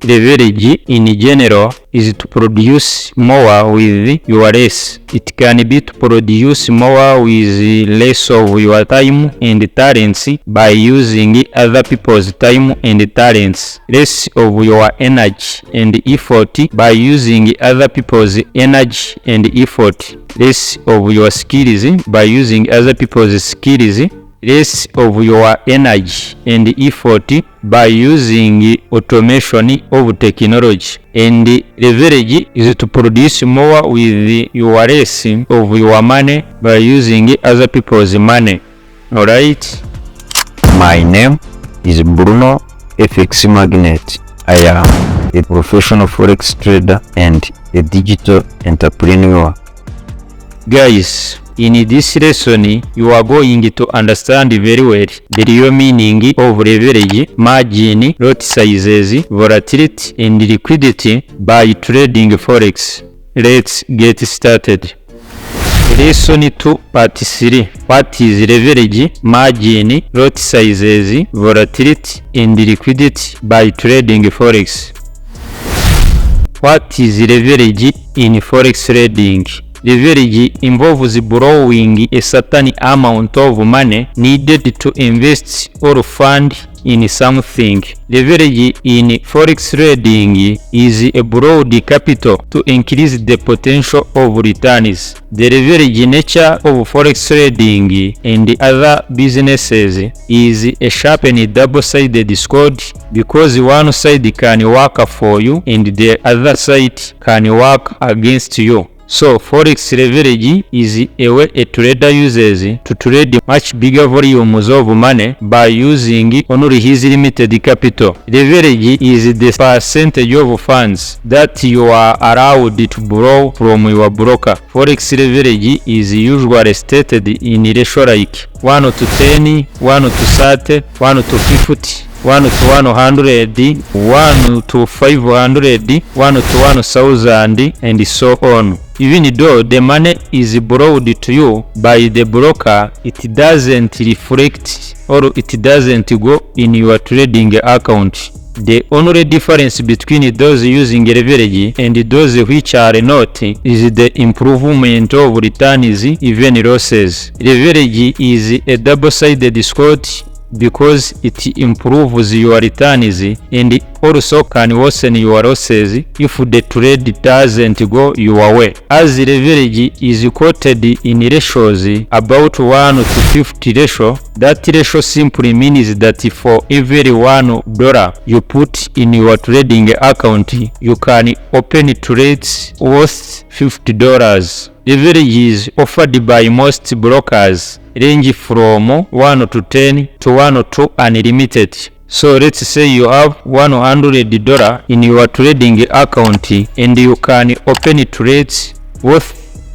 leverage in general is to produce more with your less. It can be to produce more with less of your time and talents by using other people's time and talents, less of your energy and effort by using other people's energy and effort, less of your skills by using other people's skills, less of your energy and effort by using automation of technology. And leverage is to produce more with your less of your money by using other people's money. Alright? My name is Bruno FxMagnet. I am a professional forex trader and a digital entrepreneur. Guys, in this lesson, you are going to understand very well the real meaning of leverage, margin, lot sizes, volatility, and liquidity by trading forex. Let's get started. Lesson 2, part 3. What is leverage, margin, lot sizes, volatility, and liquidity by trading forex? What is leverage in forex trading? Leverage involves borrowing a certain amount of money needed to invest or fund in something. Leverage in forex trading is a borrowed capital to increase the potential of returns. The leverage nature of forex trading and other businesses is a sharpened double-sided sword, because one side can work for you and the other side can work against you. So forex leverage is a way a trader uses to trade much bigger volumes of money by using only his limited capital. Leverage is the percentage of funds that you are allowed to borrow from your broker. Forex leverage is usually stated in ratio like 1 to 10, 1 to 30, 1 to 50, 1 to 100, 1 to 500, 1 to 1000, and so on. Even though the money is borrowed to you by the broker, it doesn't reflect or it doesn't go in your trading account. The only difference between those using leverage and those which are not is the improvement of returns, even losses. Leverage is a double-sided sword because it improves your returns and also can worsen your losses if the trade doesn't go your way. As leverage is quoted in ratios about 1 to 50 ratio, that ratio simply means that for every $1 you put in your trading account, you can open trades worth $50. Leverage is offered by most brokers, range from 1 to 10 to 1 to unlimited. So let's say you have $100 in your trading account and you can open trades worth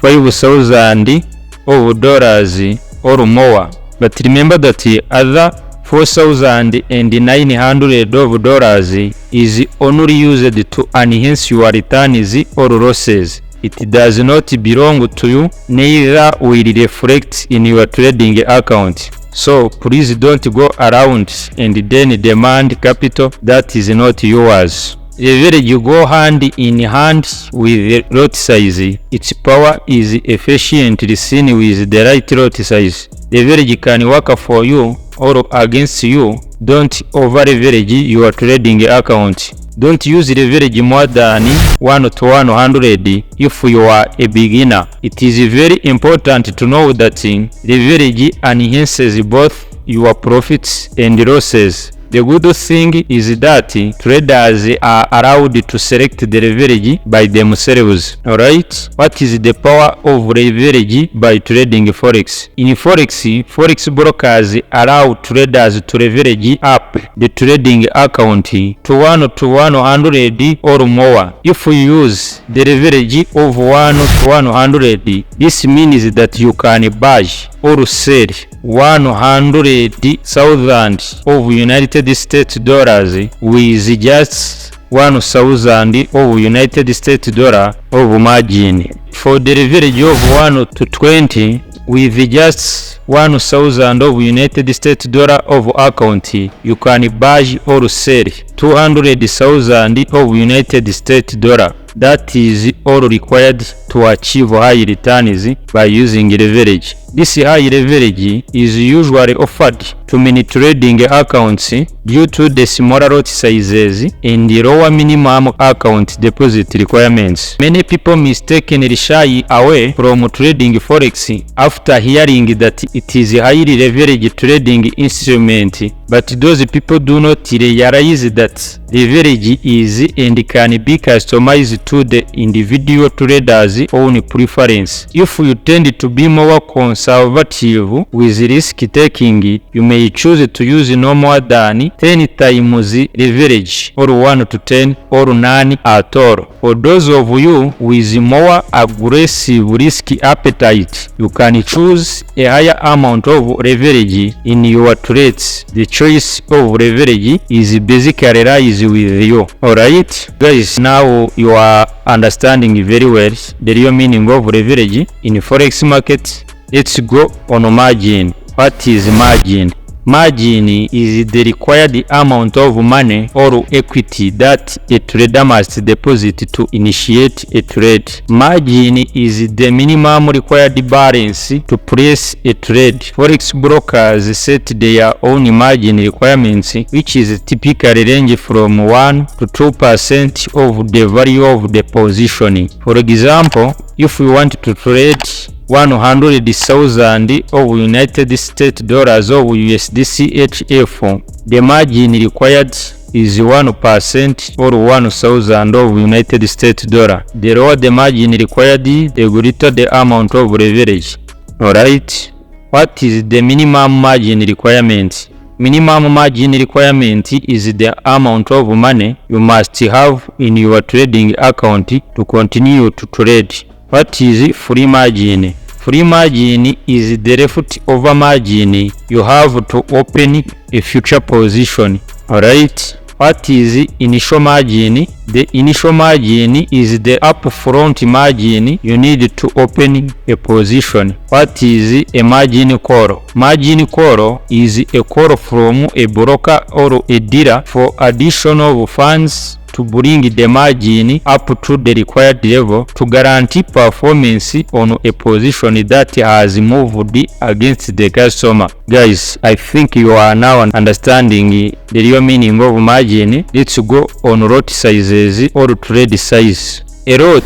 $5,000 or more. But remember that other $4,900 is only used to enhance your returns or losses. It does not belong to you, neither will reflect in your trading account. So please don't go around and then demand capital that is not yours. Leverage go hand in hand with lot size. Its power is efficiently seen with the right lot size. Leverage can work for you or against you. Don't over-leverage your trading account. Don't use leverage more than 1 to 100 if you are a beginner. It is very important to know that leverage enhances both your profits and losses. The good thing is that traders are allowed to select the leverage by themselves. Alright? What is the power of leverage by trading forex? In forex brokers allow traders to leverage up the trading account to 1 to 100 or more. If you use the leverage of 1 to 100, this means that you can buy or sell 100,000 of United States dollars with just 1,000 of United States dollar of margin. For the leverage of 1 to 20, with just 1,000 of United States dollar of account, you can buy or sell 200,000 of United States dollar. That is all required to achieve high returns by using leverage. This high leverage is usually offered to many trading accounts due to the smaller lot sizes and the lower minimum account deposit requirements. Many people mistakenly shy away from trading Forex after hearing that it is a highly leveraged trading instrument, but those people do not realize that leverage is and can be customized to the individual trader's own preference. If you tend to be more conservative with risk taking, you may choose to use no more than 10 times leverage, or 1 to 10, or none at all. For those of you with more aggressive risk appetite, you can choose a higher amount of leverage in your trades. The choice of leverage is basically lies with you. Alright guys, now you are understanding very well the real meaning of leverage in Forex market. Let's go on margin. What is margin? Margin is the required amount of money or equity that a trader must deposit to initiate a trade. Margin is the minimum required balance to place a trade. Forex brokers set their own margin requirements, which is typically range from 1 to 2% of the value of the position. For example, if we want to trade 100,000 of United States dollars of USD/CHF, the margin required is 1% or 1,000 of United States dollar. The lower the margin required, the greater the amount of leverage. Alright, what is the minimum margin requirement? Minimum margin requirement is the amount of money you must have in your trading account to continue to trade. What is free margin? Free margin is the leftover margin you have to open a future position. Alright, what is initial margin? The initial margin is the upfront margin you need to open a position. What is a margin call? Margin call is a call from a broker or a dealer for additional funds to bring the margin up to the required level to guarantee performance on a position that has moved against the customer. Guys, I think you are now understanding the real meaning of margin. Let's go on lot sizes or trade size. A lot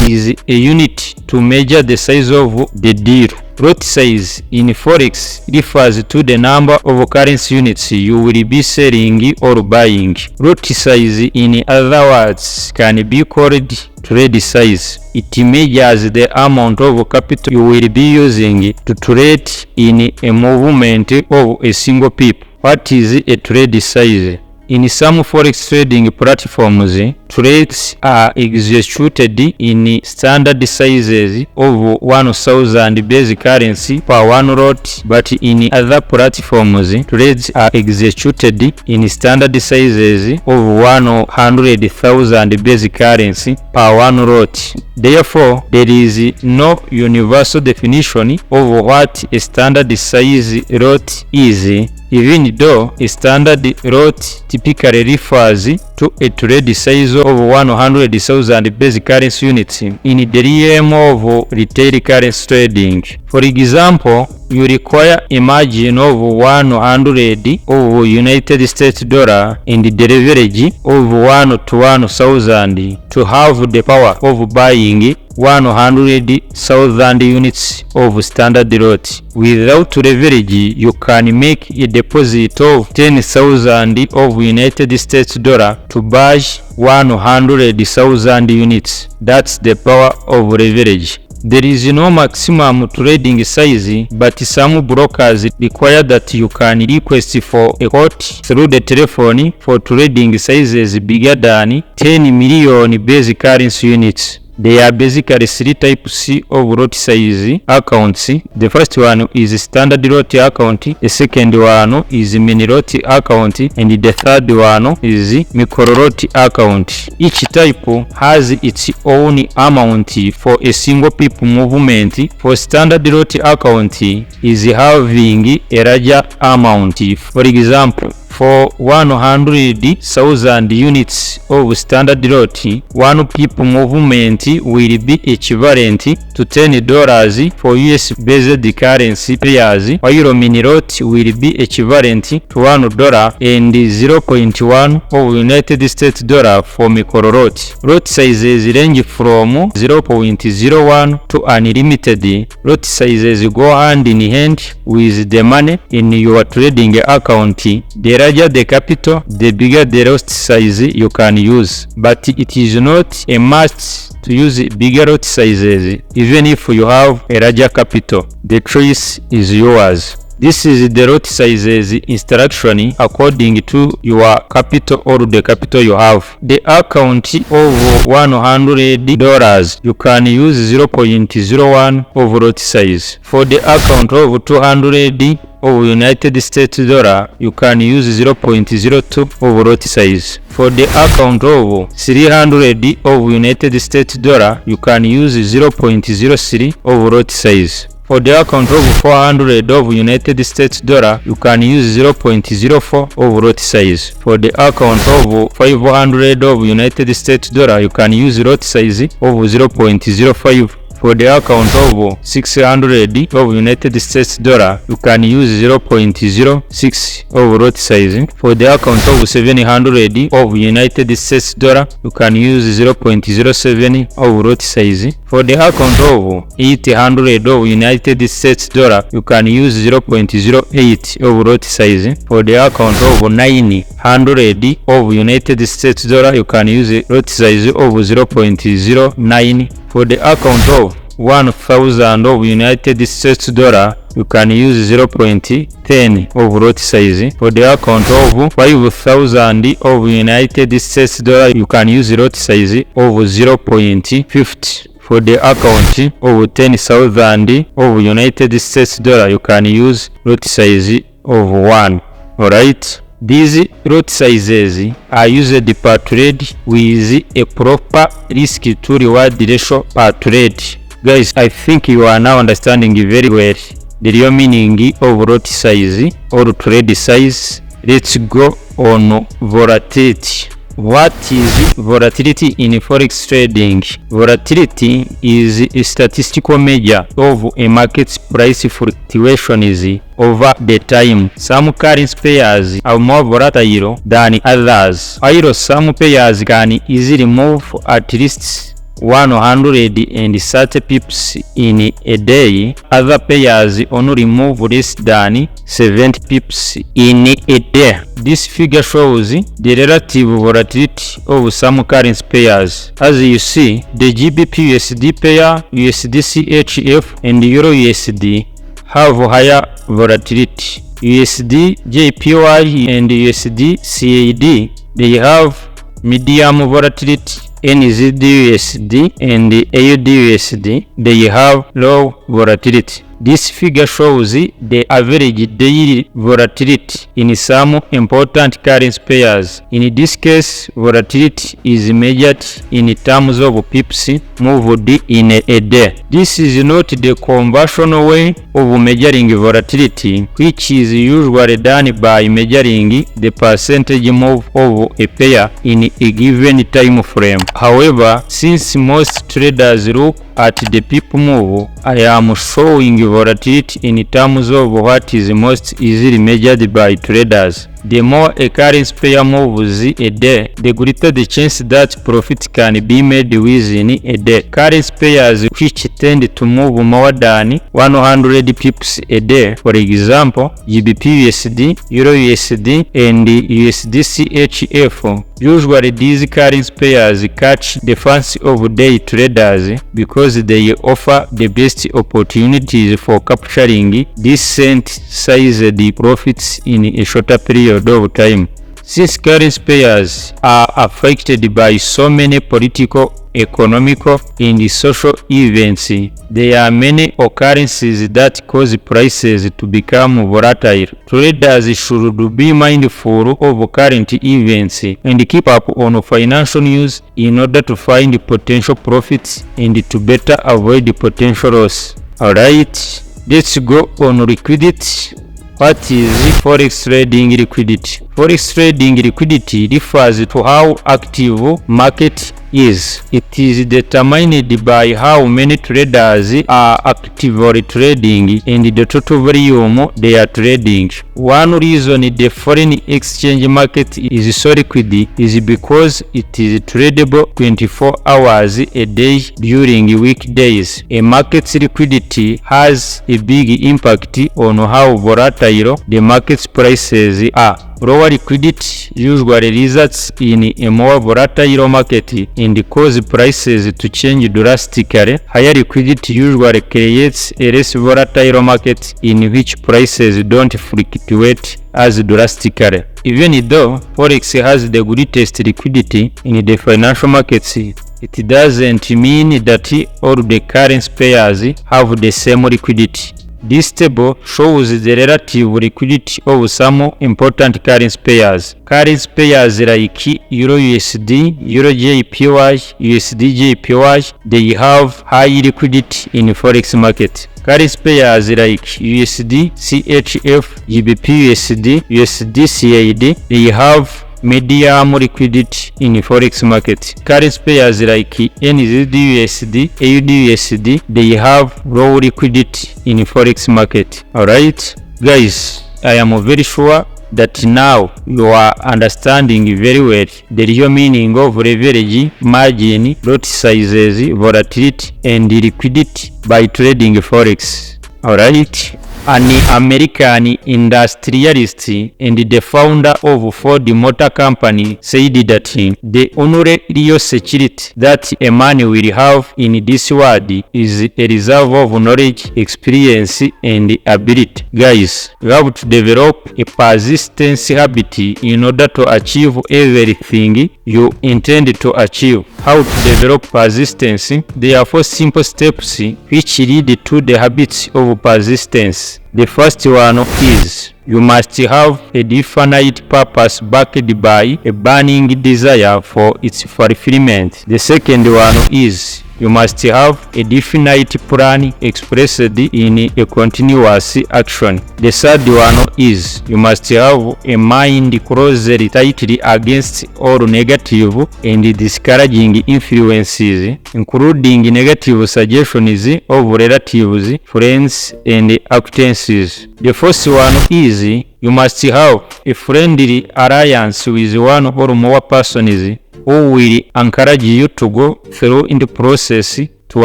is a unit to measure the size of the deal. Lot size in Forex refers to the number of currency units you will be selling or buying. Lot size, in other words, can be called trade size. It measures the amount of capital you will be using to trade in a movement of a single pip. What is a trade size? In some Forex trading platforms, trades are executed in standard sizes of 1,000 base currency per one lot, but in other platforms, trades are executed in standard sizes of 100,000 base currency per one lot. Therefore, there is no universal definition of what a standard size lot is, even though a standard lot typically refers to a trade size of 100,000 base currency units in the realm of retail currency trading. For example, you require a margin of 100 of United States dollar and the leverage of 1 to 1,000 to have the power of buying 100,000 units of standard lot. Without leverage, you can make a deposit of 10,000 of United States dollar to buy 100,000 units. That's the power of leverage. There is no maximum trading size, but some brokers require that you can request for a quote through the telephone for trading sizes bigger than 10 million base currency units. There are basically 3 types of lot size accounts. The first one is standard lot account, the second one is mini lot account, and the third one is micro lot account. Each type has its own amount for a single pip movement. For standard lot account is having a larger amount. For example, for 100,000 units of standard lot, 1 pip movement will be equivalent to $10 for US based currency pairs, while mini lot will be equivalent to $1 and 0.1 of United States dollar for micro lot. Lot sizes range from 0.01 to unlimited. Lot sizes go hand in hand with the money in your trading account. The larger the capital, the bigger the lot size you can use, but it is not a must to use bigger lot sizes even if you have a larger capital. The choice is yours. This is the lot sizes instruction according to your capital or the capital you have. The account of $100, you can use 0.01 of lot size. For the account of 200 of United States dollar, you can use 0.02 of lot size. For the account of 300 of United States dollar, you can use 0.03 of lot size. For the account of 400 of United States dollar, you can use 0.04 of lot size. For the account of 500 of United States dollar, you can use lot size of 0.05. For the account of 600 of United States dollar, you can use 0.06 of lot size. For the account of 700 of United States dollar, you can use 0.07 of lot size. For the account of 800 of United States dollar, you can use 0.08 of lot size. For the account of 900 of United States dollar, you can use lot size of 0.09. For the account of 1,000 of United States dollar, you can use 0.10 of lot size. For the account of 5,000 of United States dollar, you can use lot size of 0.50. For the account of 10,000 of United States dollar, you can use lot size of 1. Alright? These lot sizes are used per trade with a proper risk to reward ratio per trade. Guys, I think you are now understanding very well the real meaning of lot size or trade size. Let's go on volatility. What is volatility in Forex trading? Volatility is a statistical measure of a market's price fluctuations over the time. Some currency pairs are more volatile than others, while some pairs can easily move at least 130 pips in a day. Other pairs only move less than 70 pips in a day. This figure shows the relative volatility of some currency pairs. As you see, the GBP USD pair, USD CHF and Euro USD have higher volatility. USD JPY and USD CAD, they have medium volatility. NZD USD and AUD USD, they have low volatility. This figure shows the average daily volatility in some important currency pairs. In this case, volatility is measured in terms of pips moved in a day. This is not the conventional way of measuring volatility, which is usually done by measuring the percentage move of a pair in a given time frame. However, since most traders look at the pip move, I am showing volatility in terms of what is most easily measured by traders. The more a currency pair moves a day, the greater the chance that profit can be made within a day. Currency pairs which tend to move more than 100 pips a day, for example, GBP USD, Euro USD, and USD CHF, usually these currency pairs catch the fancy of day traders because they offer the best opportunities for capturing decent-sized profits in a shorter period of time. Since currency pairs are affected by so many political economical, and social events. There are many occurrences that cause prices to become volatile. Traders should be mindful of current events and keep up on financial news in order to find potential profits and to better avoid potential loss. Alright, let's go on liquidity. What is Forex trading liquidity? Forex trading liquidity refers to how active market is. It is determined by how many traders are actively trading and the total volume they are trading. One reason the foreign exchange market is so liquid is because it is tradable 24 hours a day during weekdays. A market's liquidity has a big impact on how volatile the market's prices are. Lower liquidity usually results in a more volatile market and cause prices to change drastically. Higher liquidity usually creates a less volatile market in which prices don't fluctuate as drastically. Even though Forex has the greatest liquidity in the financial markets, it doesn't mean that all the currency pairs have the same liquidity. This table shows the relative liquidity of some important currency pairs. Currency pairs like Euro USD, Euro JPY, USD JPY, they have high liquidity in Forex market. Currency pairs like USD CHF, GBP USD, USD CAD, they have medium liquidity in Forex market. Currency pairs like NZD-USD, AUD-USD, they have low liquidity in Forex market. Alright, guys, I am very sure that now you are understanding very well the real meaning of leverage, margin, lot sizes, volatility, and liquidity by trading Forex. Alright. An American industrialist and the founder of Ford Motor Company said that the only real security that a man will have in this world is a reserve of knowledge, experience, and ability. Guys, you have to develop a persistence habit in order to achieve everything you intend to achieve. How to develop persistence? There are 4 simple steps which lead to the habits of persistence. The first one is you must have a definite purpose backed by a burning desire for its fulfillment. The second one is you must have a definite plan expressed in a continuous action. The third one is you must have a mind closely tightly against all negative and discouraging influences, including negative suggestions of relatives, friends, and acquaintances. The fourth one is you must have a friendly alliance with one or more persons who will encourage you to go through in the process to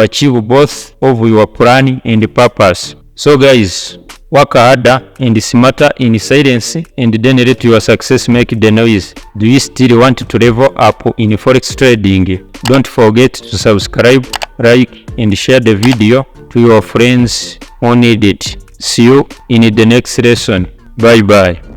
achieve both of your plan and purpose. So guys, work harder and smarter in silence and then let your success make the noise. Do you still want to level up in Forex trading? Don't forget to subscribe, like, and share the video to your friends who need it. See you in the next lesson. Bye bye.